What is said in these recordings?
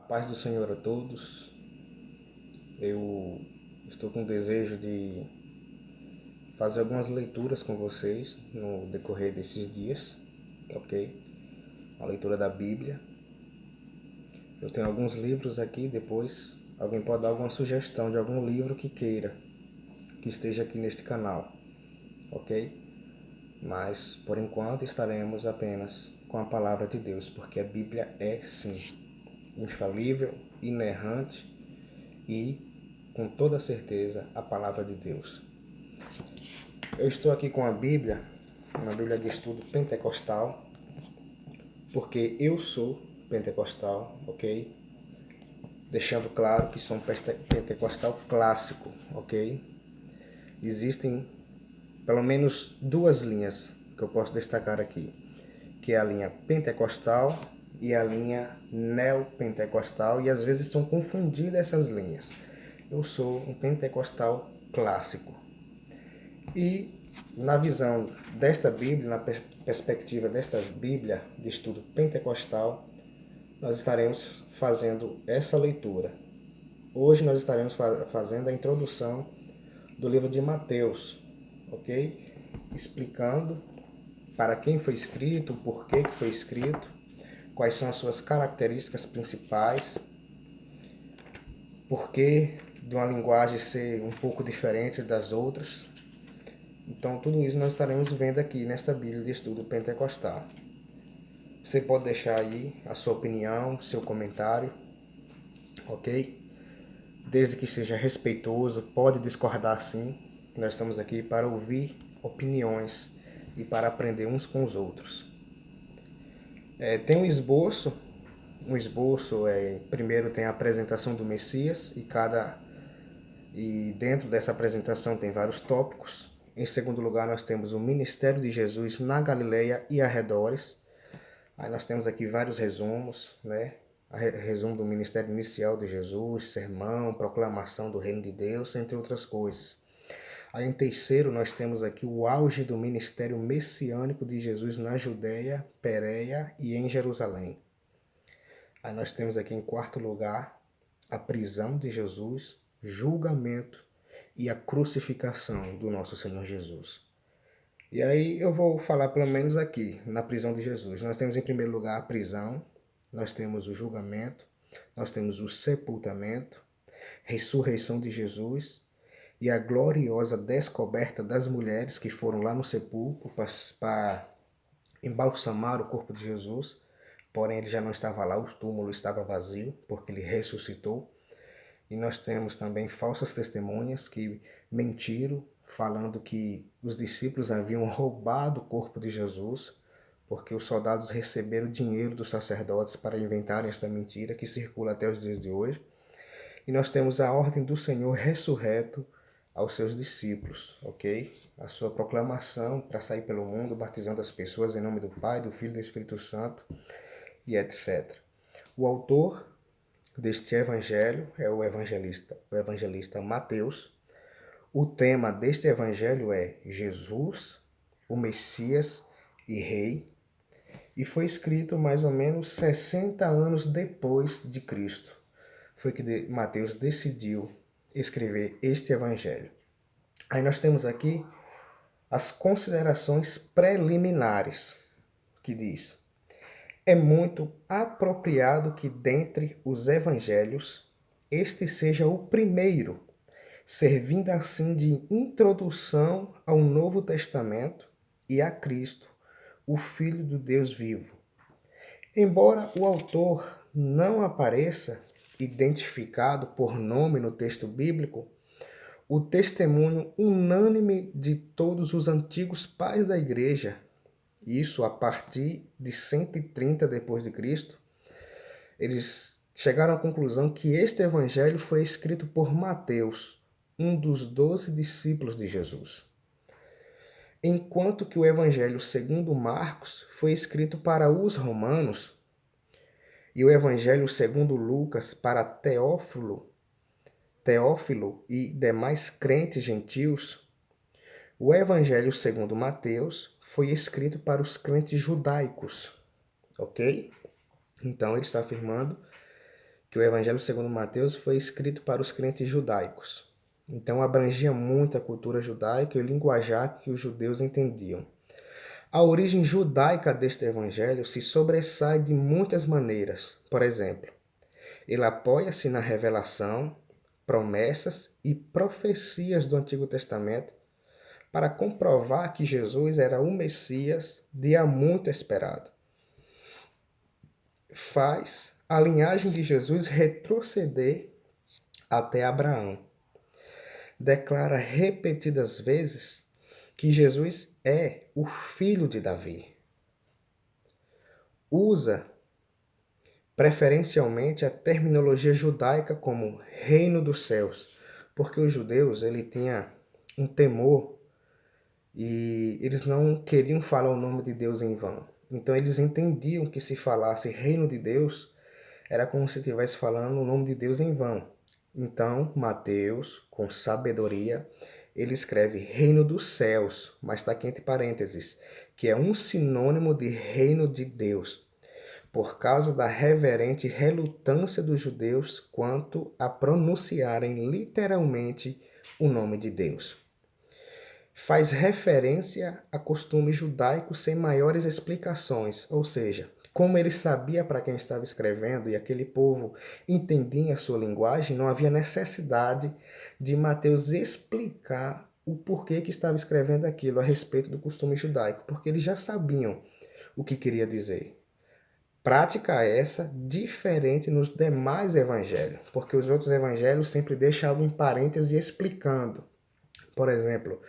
Paz do Senhor a todos. Eu estou com o desejo de fazer algumas leituras com vocês no decorrer desses dias, ok? A leitura da Bíblia. Eu tenho alguns livros aqui, depois alguém pode dar alguma sugestão de algum livro que queira que esteja aqui neste canal, ok? Mas por enquanto estaremos apenas com a palavra de Deus, porque a Bíblia é sim infalível, inerrante e, com toda certeza, a palavra de Deus. Eu estou aqui com a Bíblia, uma Bíblia de estudo pentecostal, porque eu sou pentecostal, ok? Deixando claro que sou um pentecostal clássico, ok? Existem pelo menos duas linhas que eu posso destacar aqui, que é a linha pentecostal e a linha neopentecostal, e às vezes são confundidas essas linhas. Eu sou um pentecostal clássico. E na visão desta Bíblia, na perspectiva desta Bíblia de estudo pentecostal, nós estaremos fazendo essa leitura. Hoje nós estaremos fazendo a introdução do livro de Mateus, ok? Explicando para quem foi escrito, o porquê que foi escrito, quais são as suas características principais, porquê de uma linguagem ser um pouco diferente das outras. Então, tudo isso nós estaremos vendo aqui nesta Bíblia de estudo pentecostal. Você pode deixar aí a sua opinião, seu comentário, ok? Desde que seja respeitoso, pode discordar sim. Nós estamos aqui para ouvir opiniões e para aprender uns com os outros. Tem um esboço primeiro tem a apresentação do Messias e dentro dessa apresentação tem vários tópicos. Em segundo lugar, nós temos o ministério de Jesus na Galileia e arredores. Aí nós temos aqui vários resumos, né? Resumo do ministério inicial de Jesus, sermão, proclamação do reino de Deus, entre outras coisas. Aí em terceiro nós temos aqui o auge do ministério messiânico de Jesus na Judéia, Pérea e em Jerusalém. Aí nós temos aqui em quarto lugar a prisão de Jesus, julgamento e a crucificação do nosso Senhor Jesus. E aí eu vou falar pelo menos aqui, na prisão de Jesus. Nós temos em primeiro lugar a prisão, nós temos o julgamento, nós temos o sepultamento, ressurreição de Jesus e a gloriosa descoberta das mulheres que foram lá no sepulcro para embalsamar o corpo de Jesus. Porém, ele já não estava lá, o túmulo estava vazio, porque ele ressuscitou. E nós temos também falsas testemunhas que mentiram, falando que os discípulos haviam roubado o corpo de Jesus, porque os soldados receberam dinheiro dos sacerdotes para inventarem esta mentira que circula até os dias de hoje. E nós temos a ordem do Senhor ressurreto aos seus discípulos, ok? A sua proclamação para sair pelo mundo, batizando as pessoas em nome do Pai, do Filho e do Espírito Santo, e etc. O autor deste evangelho é o evangelista Mateus. O tema deste evangelho é Jesus, o Messias e Rei, e foi escrito mais ou menos 60 anos depois de Cristo. Foi que Mateus decidiu escrever este evangelho. Aí nós temos aqui as considerações preliminares, que diz: é muito apropriado que dentre os evangelhos este seja o primeiro, servindo assim de introdução ao Novo Testamento e a Cristo, o Filho do Deus vivo. Embora o autor não apareça identificado por nome no texto bíblico, o testemunho unânime de todos os antigos pais da igreja, isso a partir de 130 depois de Cristo, eles chegaram à conclusão que este evangelho foi escrito por Mateus, um dos 12 discípulos de Jesus. Enquanto que o evangelho segundo Marcos foi escrito para os romanos e o evangelho segundo Lucas para Teófilo e demais crentes gentios, o evangelho segundo Mateus foi escrito para os crentes judaicos, ok? Então ele está afirmando que o Evangelho segundo Mateus foi escrito para os crentes judaicos. Então abrangia muito a cultura judaica e o linguajar que os judeus entendiam. A origem judaica deste evangelho se sobressai de muitas maneiras. Por exemplo, ele apoia-se na revelação, promessas e profecias do Antigo Testamento para comprovar que Jesus era o Messias de há muito esperado. Faz a linhagem de Jesus retroceder até Abraão. Declara repetidas vezes que Jesus é o filho de Davi. Usa preferencialmente a terminologia judaica como reino dos céus, porque os judeus tinham um temor e eles não queriam falar o nome de Deus em vão. Então eles entendiam que se falasse reino de Deus, era como se estivesse falando o nome de Deus em vão. Então, Mateus, com sabedoria, ele escreve reino dos céus, mas está aqui entre parênteses, que é um sinônimo de reino de Deus, por causa da reverente relutância dos judeus quanto a pronunciarem literalmente o nome de Deus. Faz referência a costume judaico sem maiores explicações, ou seja, como ele sabia para quem estava escrevendo e aquele povo entendia a sua linguagem, não havia necessidade de Mateus explicar o porquê que estava escrevendo aquilo a respeito do costume judaico, porque eles já sabiam o que queria dizer. Prática essa diferente nos demais evangelhos, porque os outros evangelhos sempre deixam algo em parênteses explicando. Por exemplo,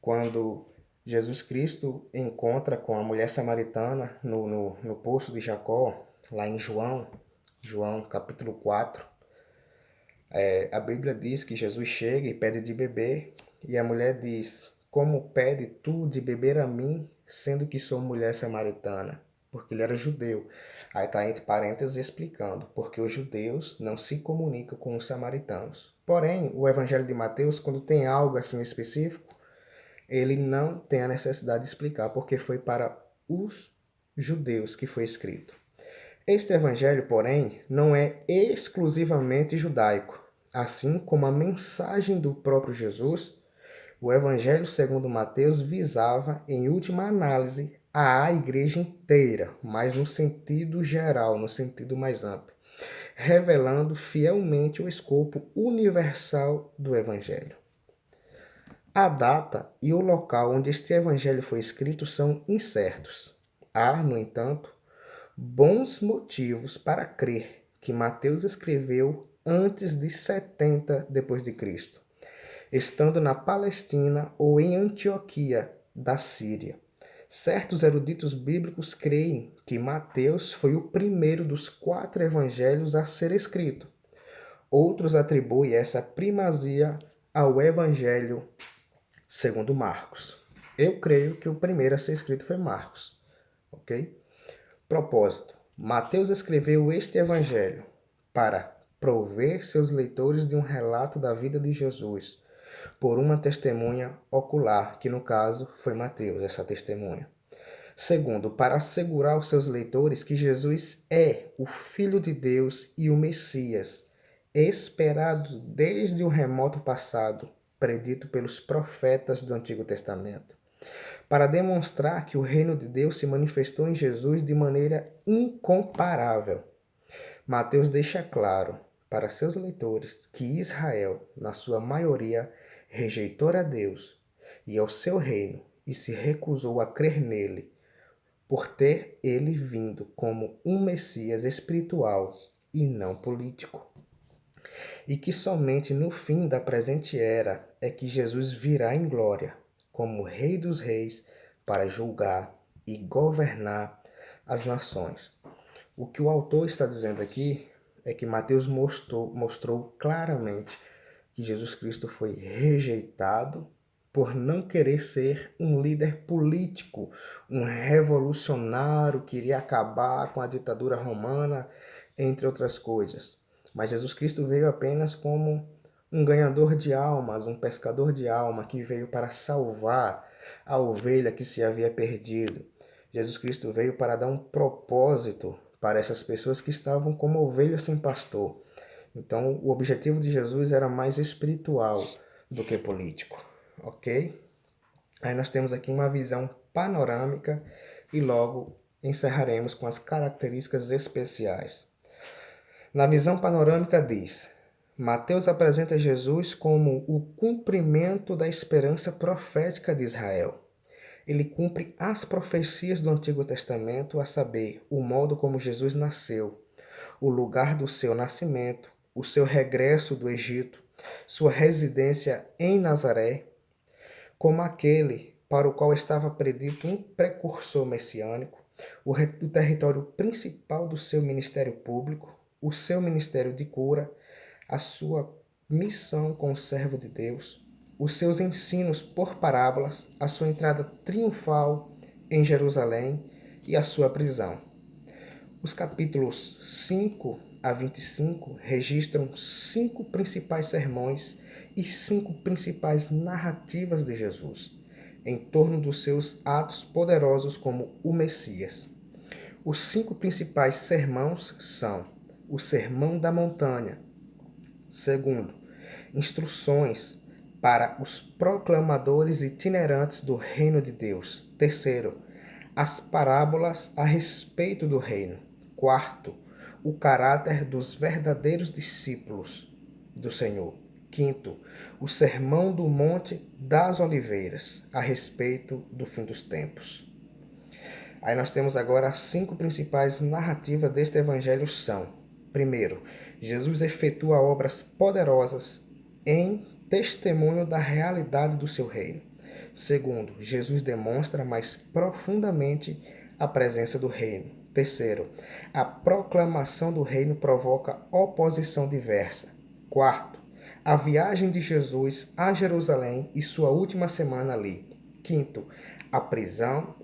quando Jesus Cristo encontra com a mulher samaritana no poço de Jacó, lá em João capítulo 4, a Bíblia diz que Jesus chega e pede de beber, e a mulher diz: como pede tu de beber a mim, sendo que sou mulher samaritana? Porque ele era judeu. Aí está entre parênteses explicando, porque os judeus não se comunicam com os samaritanos. Porém, o Evangelho de Mateus, quando tem algo assim específico, ele não tem a necessidade de explicar, porque foi para os judeus que foi escrito. Este evangelho, porém, não é exclusivamente judaico. Assim como a mensagem do próprio Jesus, o evangelho segundo Mateus visava, em última análise, a igreja inteira, mas no sentido geral, no sentido mais amplo, revelando fielmente o escopo universal do evangelho. A data e o local onde este evangelho foi escrito são incertos. Há, no entanto, bons motivos para crer que Mateus escreveu antes de 70 depois de Cristo, estando na Palestina ou em Antioquia da Síria. Certos eruditos bíblicos creem que Mateus foi o primeiro dos 4 evangelhos a ser escrito. Outros atribuem essa primazia ao evangelho segundo Marcos. Eu creio que o primeiro a ser escrito foi Marcos, ok? Propósito: Mateus escreveu este evangelho para prover seus leitores de um relato da vida de Jesus, por uma testemunha ocular, que no caso foi Mateus, essa testemunha. Segundo, para assegurar aos seus leitores que Jesus é o Filho de Deus e o Messias, esperado desde o remoto passado, predito pelos profetas do Antigo Testamento, para demonstrar que o reino de Deus se manifestou em Jesus de maneira incomparável. Mateus deixa claro para seus leitores que Israel, na sua maioria, rejeitou a Deus e ao seu reino e se recusou a crer nele, por ter ele vindo como um Messias espiritual e não político. E que somente no fim da presente era é que Jesus virá em glória, como Rei dos Reis, para julgar e governar as nações. O que o autor está dizendo aqui é que Mateus mostrou claramente que Jesus Cristo foi rejeitado por não querer ser um líder político, um revolucionário que iria acabar com a ditadura romana, entre outras coisas. Mas Jesus Cristo veio apenas como um ganhador de almas, um pescador de alma que veio para salvar a ovelha que se havia perdido. Jesus Cristo veio para dar um propósito para essas pessoas que estavam como ovelhas sem pastor. Então, o objetivo de Jesus era mais espiritual do que político, ok? Aí nós temos aqui uma visão panorâmica e logo encerraremos com as características especiais. Na visão panorâmica diz: Mateus apresenta Jesus como o cumprimento da esperança profética de Israel. Ele cumpre as profecias do Antigo Testamento, a saber, o modo como Jesus nasceu, o lugar do seu nascimento, o seu regresso do Egito, sua residência em Nazaré, como aquele para o qual estava predito um precursor messiânico, o território principal do seu ministério público, o seu ministério de cura, a sua missão como servo de Deus, os seus ensinos por parábolas, a sua entrada triunfal em Jerusalém e a sua prisão. Os capítulos 5 a 25 registram 5 principais sermões e 5 principais narrativas de Jesus, em torno dos seus atos poderosos como o Messias. Os 5 principais sermões são o Sermão da Montanha. Segundo, instruções para os proclamadores itinerantes do reino de Deus. Terceiro, as parábolas a respeito do reino. Quarto, o caráter dos verdadeiros discípulos do Senhor. Quinto, o Sermão do Monte das Oliveiras, a respeito do fim dos tempos. Aí nós temos agora as 5 principais narrativas deste evangelho são: primeiro, Jesus efetua obras poderosas em testemunho da realidade do seu reino. Segundo, Jesus demonstra mais profundamente a presença do reino. Terceiro, a proclamação do reino provoca oposição diversa. Quarto, a viagem de Jesus a Jerusalém e sua última semana ali. Quinto, a prisão,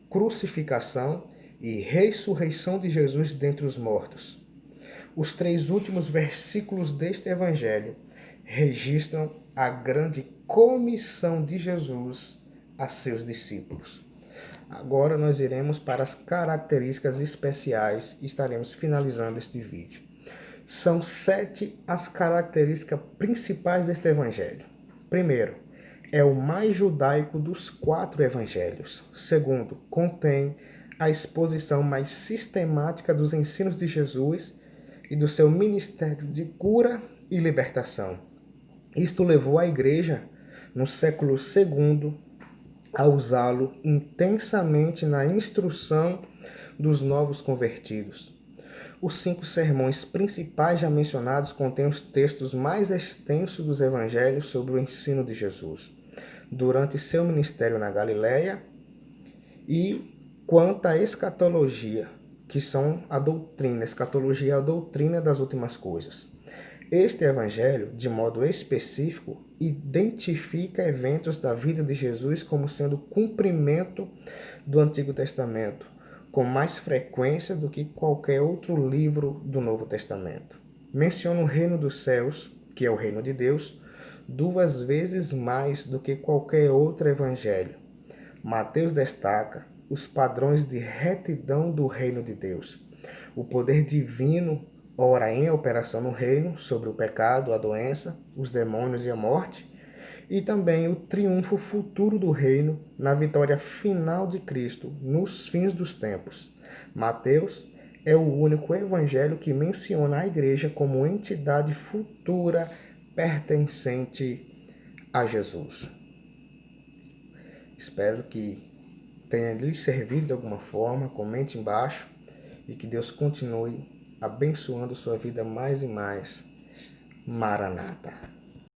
crucificação e ressurreição de Jesus dentre os mortos. Os 3 últimos versículos deste evangelho registram a grande comissão de Jesus a seus discípulos. Agora nós iremos para as características especiais e estaremos finalizando este vídeo. São 7 as características principais deste evangelho. Primeiro, é o mais judaico dos 4 evangelhos. Segundo, contém a exposição mais sistemática dos ensinos de Jesus e do seu ministério de cura e libertação. Isto levou a igreja, no século II, a usá-lo intensamente na instrução dos novos convertidos. Os 5 sermões principais já mencionados contêm os textos mais extensos dos evangelhos sobre o ensino de Jesus, durante seu ministério na Galileia e quanto à escatologia, que são a doutrina. Escatologia é a doutrina das últimas coisas. Este evangelho, de modo específico, identifica eventos da vida de Jesus como sendo cumprimento do Antigo Testamento, com mais frequência do que qualquer outro livro do Novo Testamento. Menciona o reino dos céus, que é o reino de Deus, 2 vezes mais do que qualquer outro evangelho. Mateus destaca os padrões de retidão do reino de Deus, o poder divino ora em operação no reino sobre o pecado, a doença, os demônios e a morte, e também o triunfo futuro do reino na vitória final de Cristo nos fins dos tempos. Mateus é o único evangelho que menciona a igreja como entidade futura pertencente a Jesus. Espero que tenha lhe servido de alguma forma. Comente embaixo e que Deus continue abençoando sua vida mais e mais. Maranata.